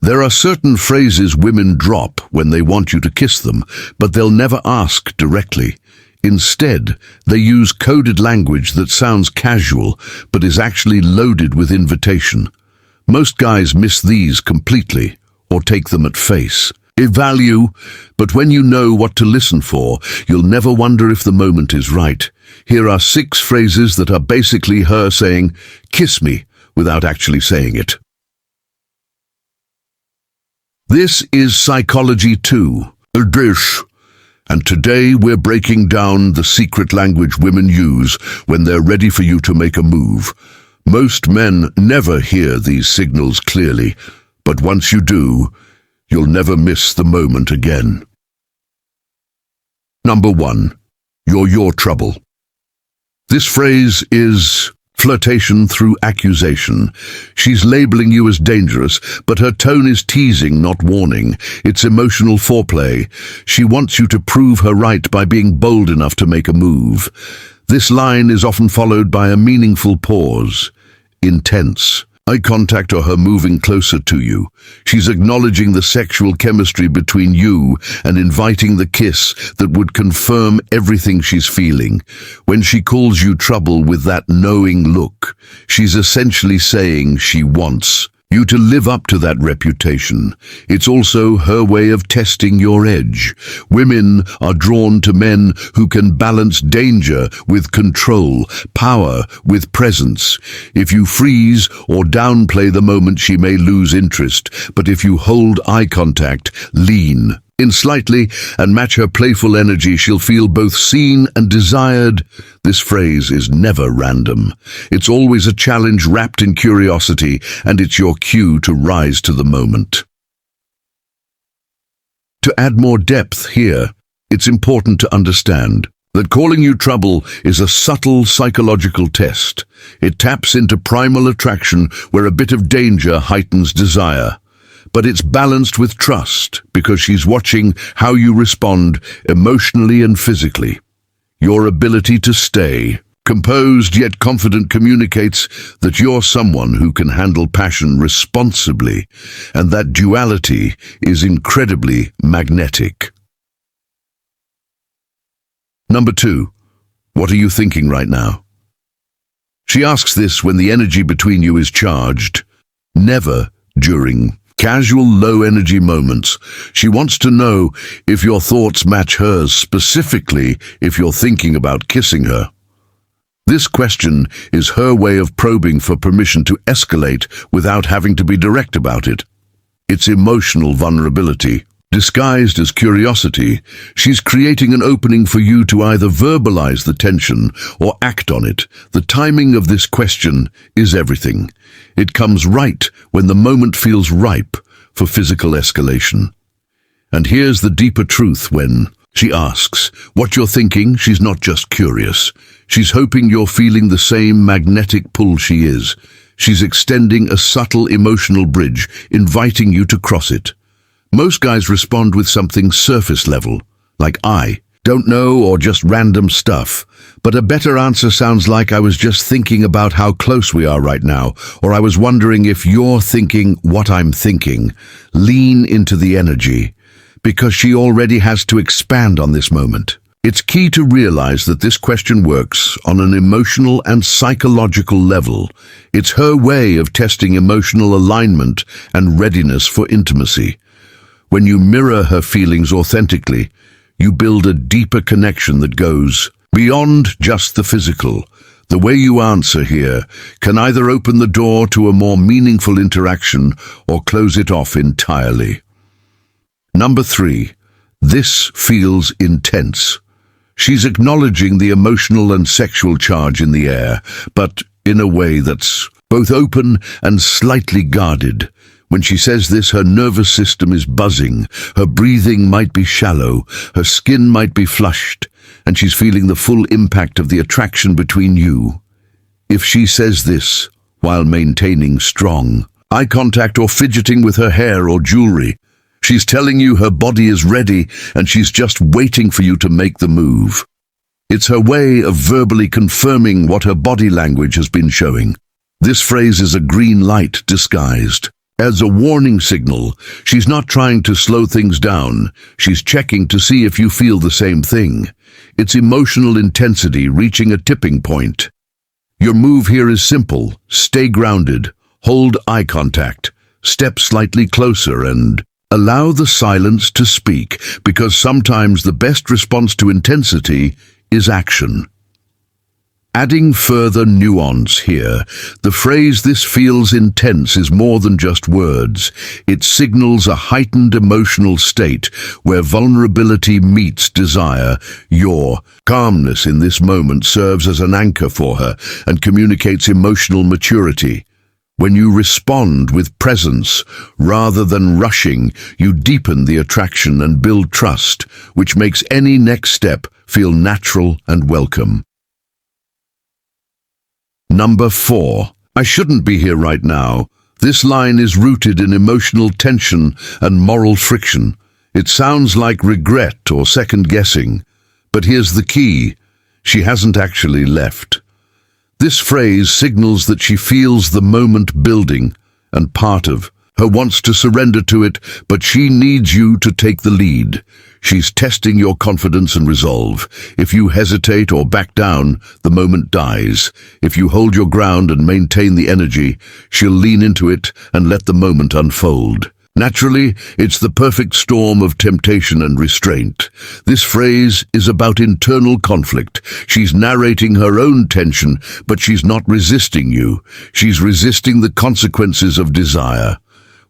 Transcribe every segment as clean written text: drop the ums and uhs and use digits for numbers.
There are certain phrases women drop when they want you to kiss them, but they'll never ask directly. Instead, they use coded language that sounds casual, but is actually loaded with invitation. Most guys miss these completely, or take them at face value, but when you know what to listen for, you'll never wonder if the moment is right. Here are 6 phrases that are basically her saying, "Kiss me," without actually saying it. This is Psychology 2. And today we're breaking down the secret language women use when they're ready for you to make a move. Most men never hear these signals clearly, but once you do, you'll never miss the moment again. Number 1. You're your trouble. This phrase is flirtation through accusation. She's labeling you as dangerous, but her tone is teasing, not warning. It's emotional foreplay. She wants you to prove her right by being bold enough to make a move. This line is often followed by a meaningful pause. Intense eye contact or her moving closer to you. She's acknowledging the sexual chemistry between you and inviting the kiss that would confirm everything she's feeling. When she calls you trouble with that knowing look, she's essentially saying she wants you to live up to that reputation. It's also her way of testing your edge. Women are drawn to men who can balance danger with control, power with presence. If you freeze or downplay the moment, she may lose interest, but if you hold eye contact, lean in slightly, and match her playful energy, she'll feel both seen and desired. This phrase is never random. It's always a challenge wrapped in curiosity, and it's your cue to rise to the moment. To add more depth here, it's important to understand that calling you trouble is a subtle psychological test. It taps into primal attraction where a bit of danger heightens desire. But it's balanced with trust because she's watching how you respond emotionally and physically. Your ability to stay composed yet confident communicates that you're someone who can handle passion responsibly, and that duality is incredibly magnetic. Number 2. What are you thinking right now? She asks this when the energy between you is charged, never during casual, low-energy moments. She wants to know if your thoughts match hers, specifically if you're thinking about kissing her. This question is her way of probing for permission to escalate without having to be direct about it. It's emotional vulnerability. Disguised as curiosity, she's creating an opening for you to either verbalize the tension or act on it. The timing of this question is everything. It comes right when the moment feels ripe for physical escalation. And here's the deeper truth: when she asks what you're thinking, she's not just curious. She's hoping you're feeling the same magnetic pull she is. She's extending a subtle emotional bridge, inviting you to cross it. Most guys respond with something surface level, like "I don't know," or just random stuff. But a better answer sounds like "I was just thinking about how close we are right now," or "I was wondering if you're thinking what I'm thinking." Lean into the energy, because she already has to expand on this moment. It's key to realize that this question works on an emotional and psychological level. It's her way of testing emotional alignment and readiness for intimacy. When you mirror her feelings authentically, you build a deeper connection that goes beyond just the physical. The way you answer here can either open the door to a more meaningful interaction or close it off entirely. Number 3. This feels intense. She's acknowledging the emotional and sexual charge in the air, but in a way that's both open and slightly guarded. When she says this, her nervous system is buzzing, her breathing might be shallow, her skin might be flushed, and she's feeling the full impact of the attraction between you. If she says this while maintaining strong eye contact or fidgeting with her hair or jewelry, she's telling you her body is ready and she's just waiting for you to make the move. It's her way of verbally confirming what her body language has been showing. This phrase is a green light disguised. As a warning signal, she's not trying to slow things down. She's checking to see if you feel the same thing. It's emotional intensity reaching a tipping point. Your move here is simple. Stay grounded, hold eye contact, step slightly closer, and allow the silence to speak, because sometimes the best response to intensity is action. Adding further nuance here, the phrase "this feels intense" is more than just words. It signals a heightened emotional state where vulnerability meets desire. Your calmness in this moment serves as an anchor for her and communicates emotional maturity. When you respond with presence rather than rushing, you deepen the attraction and build trust, which makes any next step feel natural and welcome. Number 4. I shouldn't be here right now. This line is rooted in emotional tension and moral friction. It sounds like regret or second-guessing. But here's the key. She hasn't actually left. This phrase signals that she feels the moment building, and part of her wants to surrender to it, but she needs you to take the lead. She's testing your confidence and resolve. If you hesitate or back down, the moment dies. If you hold your ground and maintain the energy, she'll lean into it and let the moment unfold. Naturally, it's the perfect storm of temptation and restraint. This phrase is about internal conflict. She's narrating her own tension, but she's not resisting you. She's resisting the consequences of desire.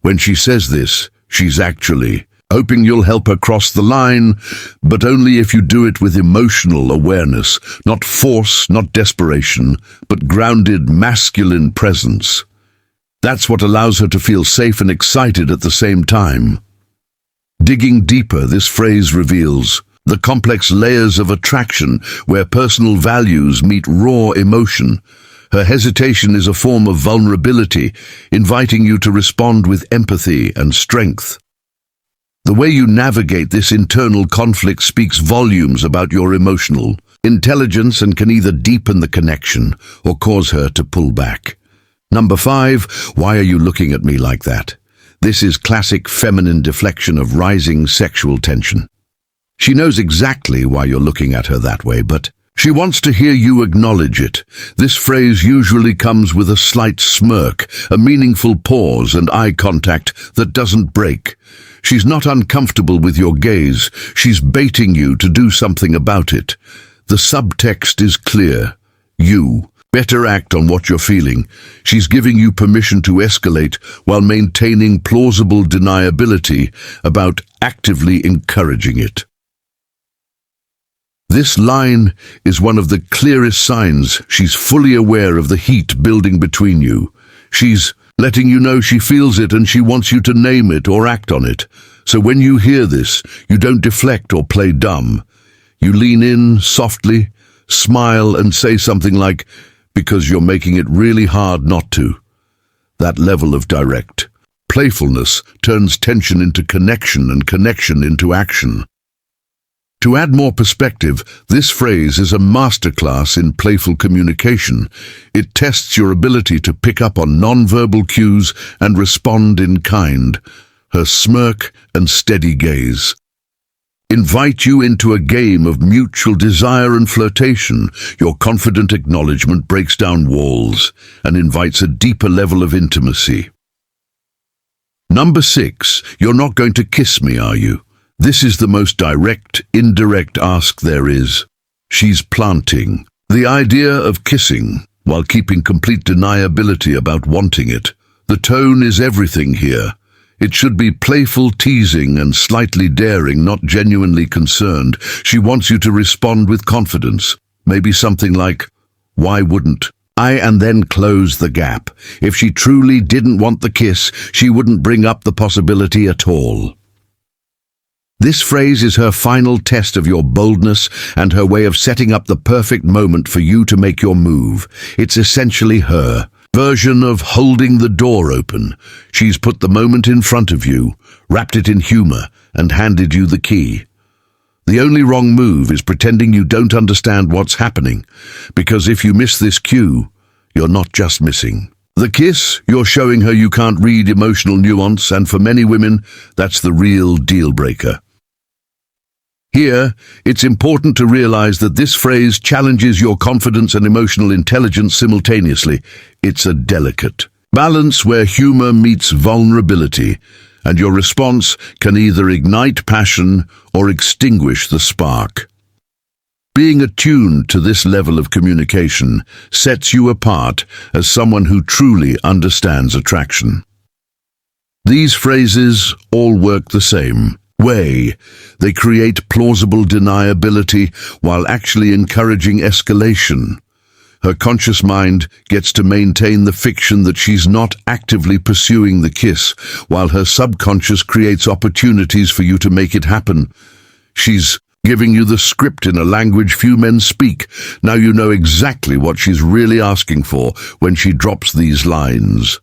When she says this, she's actually hoping you'll help her cross the line, but only if you do it with emotional awareness, not force, not desperation, but grounded masculine presence. That's what allows her to feel safe and excited at the same time. Digging deeper, this phrase reveals the complex layers of attraction where personal values meet raw emotion. Her hesitation is a form of vulnerability, inviting you to respond with empathy and strength. The way you navigate this internal conflict speaks volumes about your emotional intelligence and can either deepen the connection or cause her to pull back. Number 5, why are you looking at me like that? This is classic feminine deflection of rising sexual tension. She knows exactly why you're looking at her that way, but she wants to hear you acknowledge it. This phrase usually comes with a slight smirk, a meaningful pause and eye contact that doesn't break. She's not uncomfortable with your gaze. She's baiting you to do something about it. The subtext is clear. You better act on what you're feeling. She's giving you permission to escalate while maintaining plausible deniability about actively encouraging it. This line is one of the clearest signs she's fully aware of the heat building between you. She's letting you know she feels it and she wants you to name it or act on it. So when you hear this, you don't deflect or play dumb. You lean in softly, smile and say something like, "Because you're making it really hard not to." That level of direct playfulness turns tension into connection and connection into action. To add more perspective, this phrase is a masterclass in playful communication. It tests your ability to pick up on nonverbal cues and respond in kind. Her smirk and steady gaze invite you into a game of mutual desire and flirtation. Your confident acknowledgement breaks down walls and invites a deeper level of intimacy. Number 6, you're not going to kiss me, are you? This is the most direct, indirect ask there is. She's planting the idea of kissing while keeping complete deniability about wanting it. The tone is everything here. It should be playful teasing and slightly daring, not genuinely concerned. She wants you to respond with confidence. Maybe something like, "Why wouldn't I?" and then close the gap. If she truly didn't want the kiss, she wouldn't bring up the possibility at all. This phrase is her final test of your boldness and her way of setting up the perfect moment for you to make your move. It's essentially her version of holding the door open. She's put the moment in front of you, wrapped it in humor, and handed you the key. The only wrong move is pretending you don't understand what's happening, because if you miss this cue, you're not just missing. The kiss, you're showing her you can't read emotional nuance, and for many women, that's the real deal breaker. Here, it's important to realize that this phrase challenges your confidence and emotional intelligence simultaneously. It's a delicate balance where humor meets vulnerability, and your response can either ignite passion or extinguish the spark. Being attuned to this level of communication sets you apart as someone who truly understands attraction. These phrases all work the same way. They create plausible deniability while actually encouraging escalation. Her conscious mind gets to maintain the fiction that she's not actively pursuing the kiss, while her subconscious creates opportunities for you to make it happen. She's giving you the script in a language few men speak. Now you know exactly what she's really asking for when she drops these lines.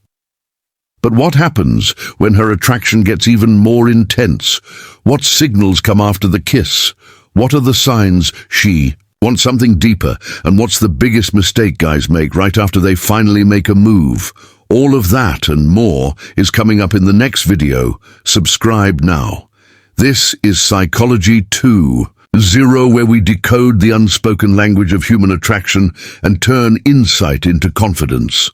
But what happens when her attraction gets even more intense? What signals come after the kiss? What are the signs she wants something deeper? And what's the biggest mistake guys make right after they finally make a move? All of that and more is coming up in the next video. Subscribe now. This is Psychology 2.0, where we decode the unspoken language of human attraction and turn insight into confidence.